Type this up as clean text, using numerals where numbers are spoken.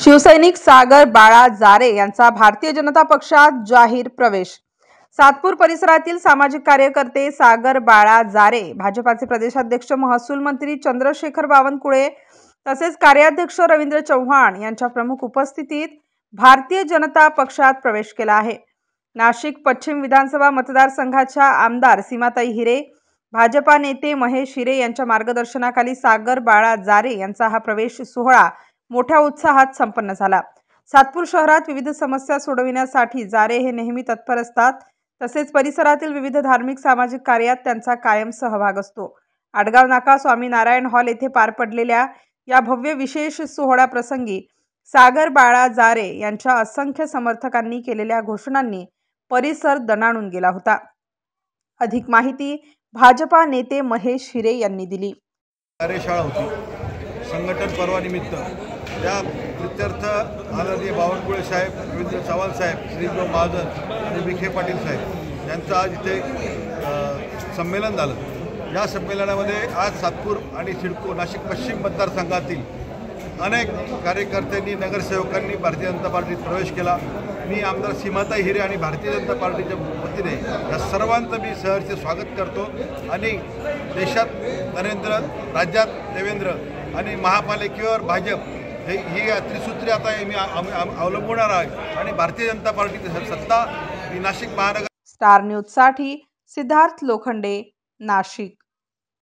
शिवसैनिक सागर बाळा जारे यांचा भारतीय जनता पक्षात जाहीर प्रवेश। सातपूर परिसरातील सामाजिक कार्यकर्ते सागर बाळा जारे, भाजपाचे प्रदेशाध्यक्ष महसूल मंत्री चंद्रशेखर बावनकुळे तसेच कार्याध्यक्ष रवींद्र चव्हाण यांच्या प्रमुख उपस्थितीत भारतीय जनता पक्षात प्रवेश केला आहे। नाशिक पश्चिम विधानसभा मतदारसंघाच्या आमदार सीमाताई हिरे, भाजपा नेते महेश हिरे यांच्या मार्गदर्शनाखाली सागर बाळा जारे यांचा हा प्रवेश सोहळा मोठ्या उत्साहात संपन्न झाला। सातपूर शहरात विविध समस्या सोडविण्यासाठी जारे हे नेहमी तत्पर असतात। तसेच परिसरातील विविध धार्मिक सामाजिक कार्यात त्यांचा कायम सहभाग असतो। आडगाव नाका स्वामीनारायण हॉल येथे पार पडलेल्या या भव्य विशेष सोहळा प्रसंगी सागर बाळा जारे यांच्या असंख्य समर्थकांनी केलेल्या घोषणांनी परिसर दणाणून गेला होता। अधिक माहिती भाजपा नेते महेश हिरे यांनी दिली। कार्यशाळा होती संघटन पर्वानिमित्त त्या प्रित्यर्थ आदरणीय बावनकुळे साहेब, रवींद्र चव्हाण साहेब, श्रीदेव महाजन आणि विखे पाटील साहेब यांचं आज इथे संमेलन झालं। या संमेलनामध्ये आज सातपूर आणि सिडको नाशिक पश्चिम मतदारसंघातील अनेक कार्यकर्त्यांनी, नगरसेवकांनी भारतीय जनता पार्टीत प्रवेश केला। मी आमदार सीमाताई हिरे आणि भारतीय जनता पार्टीच्या वतीने या सर्वांचं मी सहर्ष स्वागत करतो आणि देशात नरेंद्र, राज्यात देवेंद्र आणि महापालिकेवर भाजप ही त्रिसूत्री आता मी अवलंबणार आहे आणि भारतीय जनता पार्टीची सत्ता ही नाशिक महानगर। स्टार न्यूज साठी सिद्धार्थ लोखंडे, नाशिक।